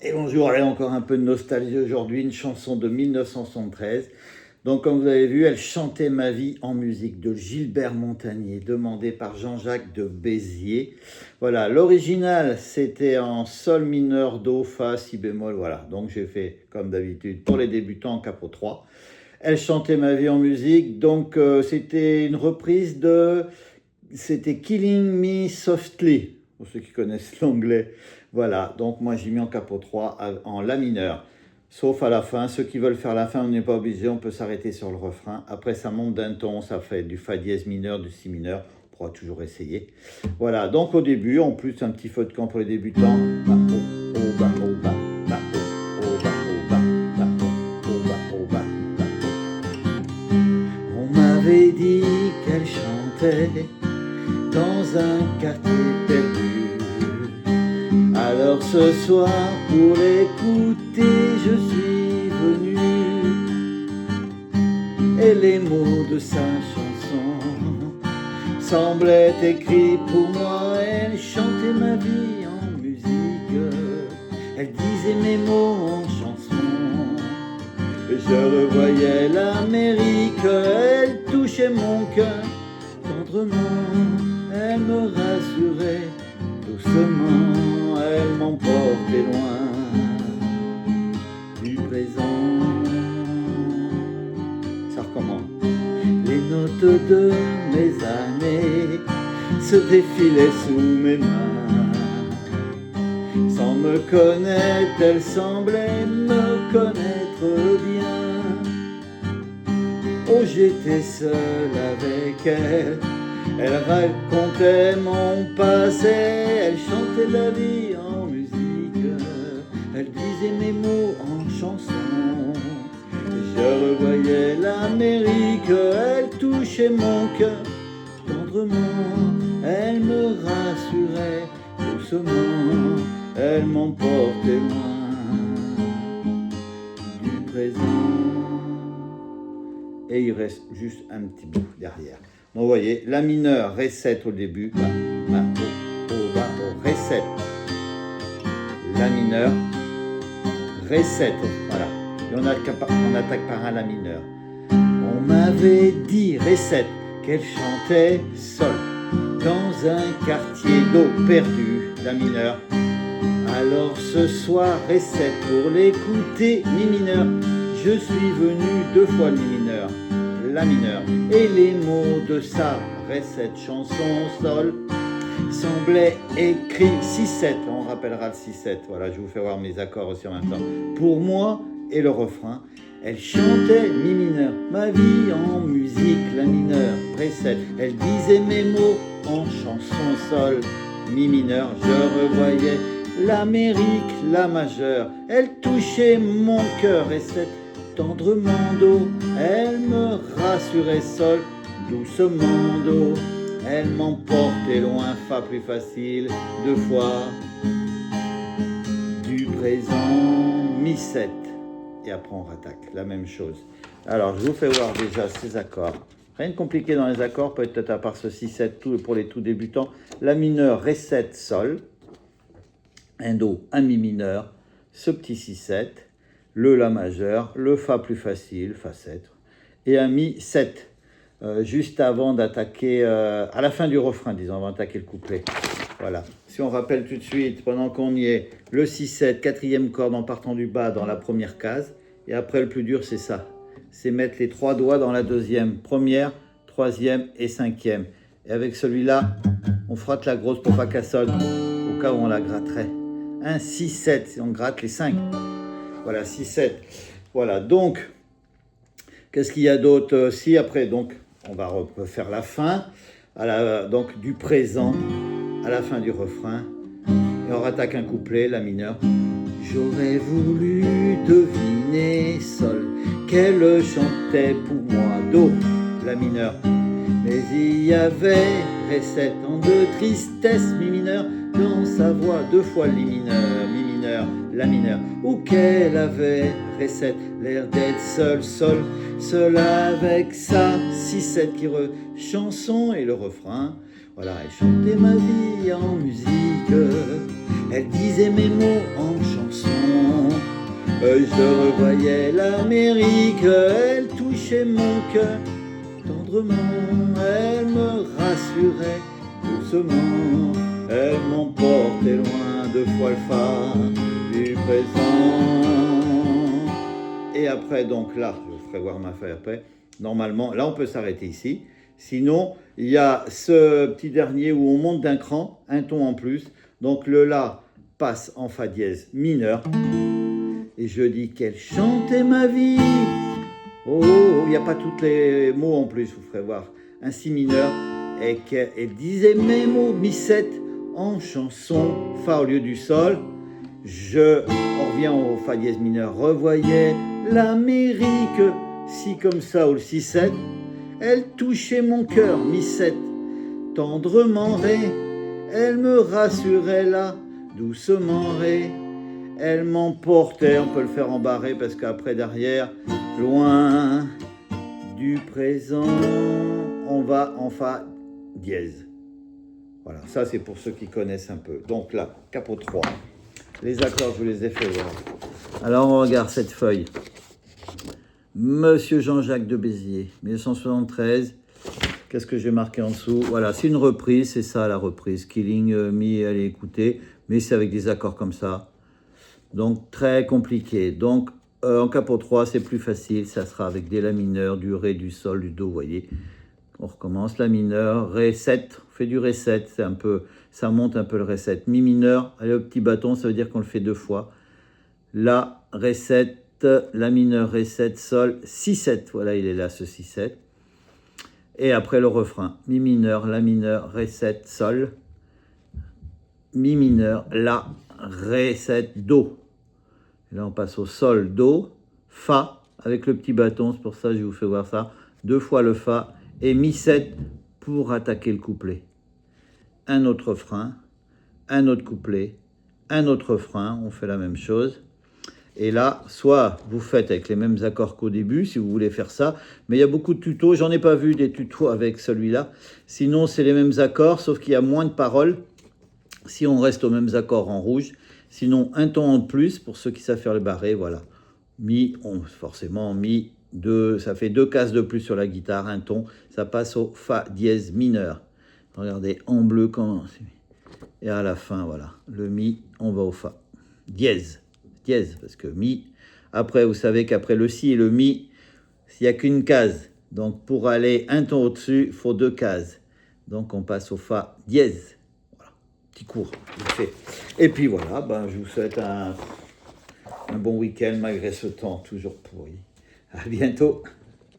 Et bonjour, allez, encore un peu de nostalgie aujourd'hui, une chanson de 1973. Donc comme vous avez vu, elle chantait ma vie en musique de Gilbert Montagnier, demandée par Jean-Jacques de Béziers. Voilà, l'original c'était en sol mineur, do, fa, si bémol, voilà. Donc j'ai fait comme d'habitude pour les débutants en capot 3. Elle chantait ma vie en musique, donc c'était une reprise de... C'était Killing Me Softly, pour ceux qui connaissent l'anglais. Voilà, donc moi j'ai mis en capot 3 en la mineur. Sauf à la fin, ceux qui veulent faire la fin, on n'est pas obligé, on peut s'arrêter sur le refrain. Après ça monte d'un ton, ça fait du fa dièse mineur, du si mineur, on pourra toujours essayer. Voilà, donc au début, en plus un petit feu de camp pour les débutants. Ba, oh, oh, ba, oh, ba, ba, oh, oh, ba, oh, ba, ba, oh, oh, ba, oh, ba, ba. On m'avait dit qu'elle chantait dans un quartier perdu. Alors ce soir, pour l'écouter, je suis venu. Et les mots de sa chanson semblaient écrits pour moi. Elle chantait ma vie en musique, elle disait mes mots en chanson. Je revoyais l'Amérique, elle touchait mon cœur tendrement. Elle me rassurait doucement, elle m'emportait loin du présent. Ça recommence. Les notes de mes années se défilaient sous mes mains. Sans me connaître, elle semblait me connaître bien. Oh, j'étais seul avec elle. Elle racontait mon passé, elle chantait la vie en musique, elle disait mes mots en chanson. Je revoyais l'Amérique, elle touchait mon cœur tendrement, elle me rassurait doucement, elle m'emportait loin du présent. Et il reste juste un petit bout derrière. Donc vous voyez, la mineure, ré 7 au début, ba, ba, oh, oh, ba, oh, ré 7, la mineure, ré 7, voilà, et on attaque par un la mineur. On m'avait dit, ré 7, qu'elle chantait sol, dans un quartier d'eau perdu, la mineure. Alors ce soir, ré 7, pour l'écouter, mi mineur, je suis venu 2 fois le mi mineur. La mineure, et les mots de sa recette chanson sol semblaient écrits 6-7, on rappellera le 6-7, voilà, je vous fais voir mes accords aussi en même temps. Pour moi, et le refrain, elle chantait mi mineur, ma vie en musique, la mineure, recette, elle disait mes mots en chanson sol, mi mineur, je revoyais l'Amérique, la majeure, elle touchait mon cœur, recette, tendrement d'eau, elle me rassurait sol, doucement d'eau, elle m'emportait loin, fa plus facile, 2 fois, du présent, mi 7, et après on rattaque, la même chose. Alors je vous fais voir déjà ces accords, rien de compliqué dans les accords, peut-être à part ce 6-7 pour les tout débutants, la mineure, ré 7, sol, un do, un mi mineur, ce petit 6-7, le la majeur, le fa plus facile, fa 7, et un mi 7, juste avant d'attaquer, à la fin du refrain, disons, avant d'attaquer le couplet. Voilà. Si on rappelle tout de suite, pendant qu'on y est, le 6-7, quatrième corde en partant du bas dans la première case, et après le plus dur, c'est ça. C'est mettre les 3 doigts dans la deuxième, première, troisième et cinquième. Et avec celui-là, on frotte la grosse pour pas qu'elle sonne, au cas où on la gratterait. Un 6-7, si on gratte les 5. Voilà, 6-7. Voilà, donc, qu'est-ce qu'il y a d'autre? Si, après, donc, on va refaire la fin, donc du présent à la fin du refrain. Et on rattaque un couplet, la mineure. J'aurais voulu deviner sol, qu'elle chantait pour moi, do, la mineure. Mais il y avait ré 7 ans de tristesse, mi mineur, dans sa voix, 2 fois li mineur, mi mineur, la mineure, ou qu'elle avait ré 7, l'air d'être seule, sol, seule avec sa 6-7 qui chanson et le refrain. Voilà, elle chantait ma vie en musique, elle disait mes mots en chanson. Je revoyais l'Amérique, elle touchait mon cœur. Tendrement, elle me rassurait. Doucement, elle m'emportait loin, deux fois le phare du présent. Et après, donc là, je vous ferai voir ma feuille après. Normalement, là, on peut s'arrêter ici. Sinon, il y a ce petit dernier où on monte d'un cran, un ton en plus. Donc le La passe en Fa dièse mineur. Et je dis qu'elle chantait ma vie. Oh, il n'y a pas tous les mots en plus, je vous ferai voir. Un Si mineur. Et qu'elle disait mes mots, Mi7 en chanson, Fa au lieu du Sol. On revient au Fa dièse mineur. Revoyais l'Amérique, Si comme ça, ou le Si7. Elle touchait mon cœur, Mi7, tendrement, Ré. Elle me rassurait là, doucement, Ré. Elle m'emportait, on peut le faire en barré parce qu'après derrière, loin du présent, on va en Fa dièse. Voilà, ça c'est pour ceux qui connaissent un peu. Donc là, capot 3. Les accords, je vous les ai fait voir. Alors on regarde cette feuille. Monsieur Jean-Jacques de Béziers, 1973. Qu'est-ce que j'ai marqué en dessous? Voilà, c'est une reprise, c'est ça la reprise. Killing Me, allez écouter, mais c'est avec des accords comme ça. Donc très compliqué. Donc en capot 3, c'est plus facile, ça sera avec des La mineurs, du Ré, du Sol, du Do, vous voyez. On recommence, La mineur, Ré 7, on fait du Ré 7, c'est un peu, ça monte un peu le Ré 7. Mi mineur, allez au petit bâton, ça veut dire qu'on le fait deux fois. La, Ré 7, La mineur, Ré 7, Sol, Si 7, voilà il est là ce Si 7. Et après le refrain, Mi mineur, La mineur, Ré 7, Sol, Mi mineur, La, Ré 7, Do. Et là on passe au Sol, Do, Fa, avec le petit bâton, c'est pour ça que je vous fais voir ça, deux fois le Fa, et Mi 7 pour attaquer le couplet. Un autre refrain, un autre couplet, un autre refrain, on fait la même chose. Et là, soit vous faites avec les mêmes accords qu'au début, si vous voulez faire ça, mais il y a beaucoup de tutos, j'en ai pas vu des tutos avec celui-là. Sinon, c'est les mêmes accords, sauf qu'il y a moins de paroles, si on reste aux mêmes accords en rouge. Sinon, un ton en plus, pour ceux qui savent faire le barré, voilà. Mi, forcément, Mi, 2, ça fait deux cases de plus sur la guitare, un ton, ça passe au Fa dièse mineur. Regardez, en bleu, quand... Et à la fin, voilà, le Mi, on va au Fa. Dièse. Dièse, parce que Mi, après, vous savez qu'après le Si et le Mi, il n'y a qu'une case. Donc, pour aller un ton au-dessus, il faut deux cases. Donc, on passe au Fa dièse. Voilà, petit cours, fait. Et puis voilà, ben, je vous souhaite un bon week-end malgré ce temps toujours pourri. À bientôt.